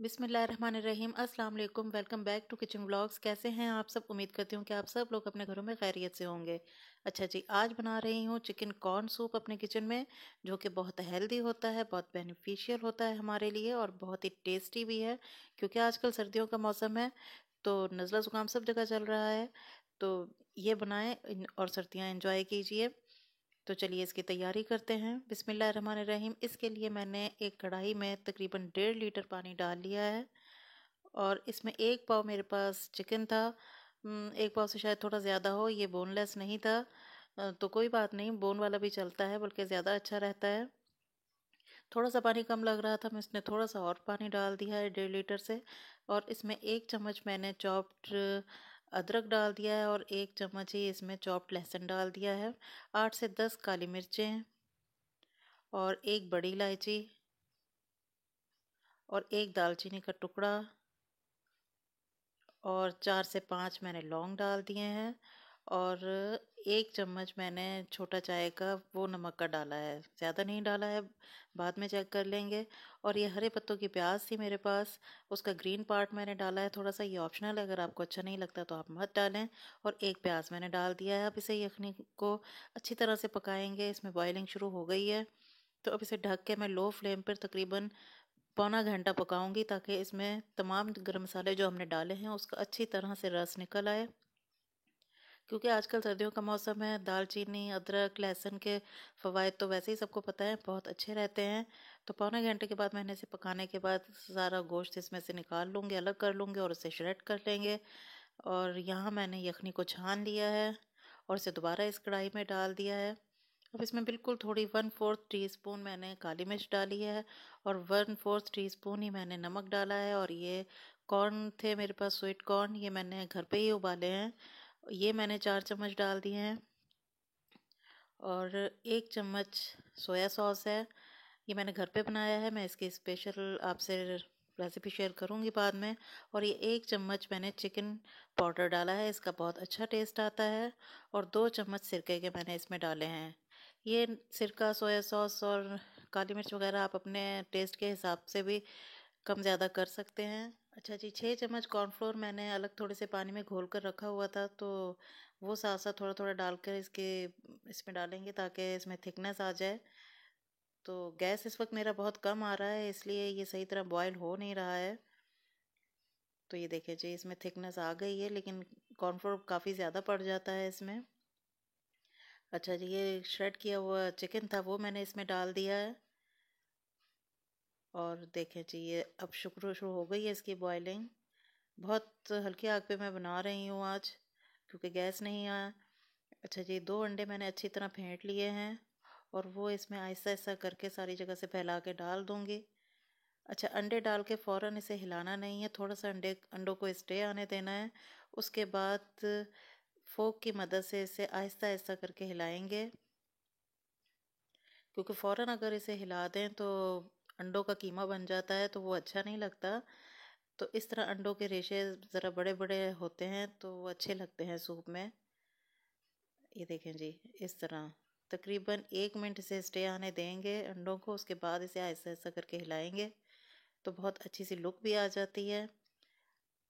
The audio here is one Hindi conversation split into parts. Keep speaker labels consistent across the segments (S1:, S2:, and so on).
S1: बिस्मिल्लाहिर्रहमानिर्रहीम। अस्सलाम वालेकुम। Welcome back to kitchen vlogs. कैसे हैं आप सब? उम्मीद करती हूँ कि आप सब लोग अपने घरों में खैरियत से होंगे। अच्छा जी, आज बना रही हूँ चिकन कॉर्न सूप अपने किचन में, जो कि बहुत हेल्दी होता है, बहुत बेनिफिशियल होता है हमारे लिए और बहुत ही टेस्टी भी है। क्योंकि आजकल सर्दियों का मौसम है तो नज़ला ज़ुकाम सब जगह चल रहा है, तो ये बनाएं और सर्दियाँ एंजॉय कीजिए। तो चलिए इसकी तैयारी करते हैं। बिस्मिल्लाहिर्रहमानिर्रहीम। इसके लिए मैंने एक कढ़ाई में तकरीबन 1.5 लीटर पानी डाल लिया है और इसमें एक पाव मेरे पास चिकन था। एक पाव से शायद थोड़ा ज़्यादा हो, ये बोनलेस नहीं था। तो कोई बात नहीं, बोन वाला भी चलता है, बल्कि ज़्यादा अच्छा रहता है। थोड़ा सा पानी कम लग रहा था, मैं इसमें थोड़ा सा और पानी डाल दिया है 1.5 लीटर से। और इसमें 1 चम्मच मैंने चॉप्ड अदरक डाल दिया है और 1 चम्मच ही इसमें चॉप्ड लहसुन डाल दिया है। 8 से 10 काली मिर्चें और एक बड़ी इलायची और एक दालचीनी का टुकड़ा और 4 से 5 मैंने लौंग डाल दिए हैं। और 1 चम्मच मैंने छोटा चाय का वो नमक का डाला है, ज़्यादा नहीं डाला है, बाद में चेक कर लेंगे। और ये हरे पत्तों की प्याज थी मेरे पास, उसका ग्रीन पार्ट मैंने डाला है थोड़ा सा, ये ऑप्शनल है, अगर आपको अच्छा नहीं लगता तो आप मत डालें। और एक प्याज मैंने डाल दिया है। अब इसे यखनी को अच्छी तरह से पकाएंगे। इसमें बॉइलिंग शुरू हो गई है, तो अब इसे ढक के मैं लो फ्लेम पर तकरीबन पौना घंटा पकाऊंगी, ताकि इसमें तमाम गरम मसाले जो हमने डाले हैं उसका अच्छी तरह से रस निकल आए। क्योंकि आजकल सर्दियों का मौसम है, दालचीनी अदरक लहसुन के फ़वाइद तो वैसे ही सबको पता है, बहुत अच्छे रहते हैं। तो पौने घंटे के बाद मैंने इसे पकाने के बाद सारा गोश्त इसमें से निकाल लूँगी, अलग कर लूँगी और उसे श्रेड कर लेंगे। और यहाँ मैंने यखनी को छान लिया है और इसे दोबारा इस कढ़ाई में डाल दिया है। अब इसमें बिल्कुल थोड़ी 1/4 टीस्पून मैंने काली मिर्च डाली है और 1/4 टीस्पून ही मैंने नमक डाला है। और ये कॉर्न थे मेरे पास, स्वीट कॉर्न, ये मैंने घर पे ही उबाले हैं, ये मैंने 4 चम्मच डाल दिए हैं। और 1 चम्मच सोया सॉस है, ये मैंने घर पे बनाया है, मैं इसकी स्पेशल आपसे रेसिपी शेयर करूंगी बाद में। और ये 1 चम्मच मैंने चिकन पाउडर डाला है, इसका बहुत अच्छा टेस्ट आता है। और 2 चम्मच सिरके के मैंने इसमें डाले हैं। ये सिरका सोया सॉस और काली मिर्च वगैरह आप अपने टेस्ट के हिसाब से भी कम ज़्यादा कर सकते हैं। अच्छा जी, 6 चम्मच कॉर्नफ्लोर मैंने अलग थोड़े से पानी में घोल कर रखा हुआ था, तो वो साथ साथ थोड़ा थोड़ा डालकर इसमें डालेंगे ताकि इसमें थिकनेस आ जाए। तो गैस इस वक्त मेरा बहुत कम आ रहा है, इसलिए ये सही तरह बॉयल हो नहीं रहा है। तो ये देखिए जी, इसमें थिकनेस आ गई है, लेकिन कॉर्नफ्लोर काफ़ी ज़्यादा पड़ जाता है इसमें। अच्छा जी, ये श्रेड किया हुआ चिकन था वो मैंने इसमें डाल दिया है। और देखें जी, ये अब शुरू हो गई है इसकी बॉयलिंग। बहुत हल्की आग पे मैं बना रही हूँ आज, क्योंकि गैस नहीं है। अच्छा जी, 2 अंडे मैंने अच्छी तरह फेंट लिए हैं और वो इसमें आहिस्ता आहिस्ता करके सारी जगह से फैला के डाल दूँगी। अच्छा, अंडे डाल के फ़ौरन इसे हिलाना नहीं है, थोड़ा सा अंडों को स्टे आने देना है। उसके बाद फोक की मदद से इसे आहिस्ता आहिस्ता करके हिलाएंगे, क्योंकि फ़ौरन अगर इसे हिला दें तो अंडों का कीमा बन जाता है, तो वो अच्छा नहीं लगता। तो इस तरह अंडों के रेशे ज़रा बड़े बड़े होते हैं तो वो अच्छे लगते हैं सूप में। ये देखें जी, इस तरह तकरीबन 1 मिनट से स्टे आने देंगे अंडों को, उसके बाद इसे ऐसा ऐसा करके हिलाएंगे तो बहुत अच्छी सी लुक भी आ जाती है।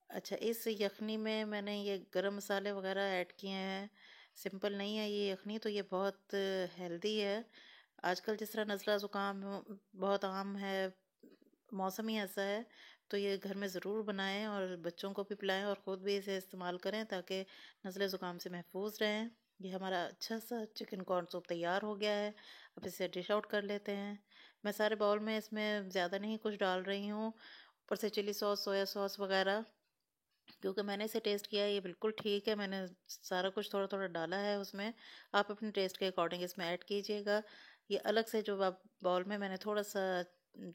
S1: अच्छा, इस यखनी में मैंने ये गरम मसाले वगैरह ऐड किए हैं, सिंपल नहीं है ये यखनी, तो ये बहुत हेल्दी है। आजकल जिस तरह नज़ला ज़ुकाम बहुत आम है, मौसम ही ऐसा है, तो ये घर में ज़रूर बनाएं और बच्चों को भी पिलाएं और ख़ुद भी इसे इस्तेमाल करें, ताकि नज़ले ज़ुकाम से महफूज रहें। ये हमारा अच्छा सा चिकन कॉर्न सूप तैयार हो गया है। अब इसे डिश आउट कर लेते हैं। मैं सारे बाउल में इसमें ज़्यादा नहीं कुछ डाल रही हूँ, ऊपर से चिली सॉस सोया सॉस वगैरह, क्योंकि मैंने इसे टेस्ट किया है, ये बिल्कुल ठीक है। मैंने सारा कुछ थोड़ा थोड़ा डाला है उसमें, आप अपने टेस्ट के अकॉर्डिंग इसमें ऐड कीजिएगा। ये अलग से जो आप बाउल में मैंने थोड़ा सा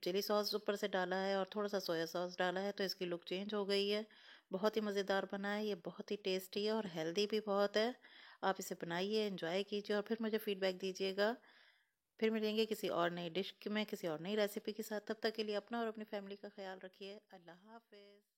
S1: चिली सॉस ऊपर से डाला है और थोड़ा सा सोया सॉस डाला है, तो इसकी लुक चेंज हो गई है। बहुत ही मज़ेदार बना है ये, बहुत ही टेस्टी है और हेल्दी भी बहुत है। आप इसे बनाइए, एंजॉय कीजिए और फिर मुझे फीडबैक दीजिएगा। फिर मिलेंगे किसी और नई डिश में, किसी और नई रेसिपी के साथ। तब तक के लिए अपना और अपनी फैमिली का ख्याल रखिए। अल्लाह हाफिज़।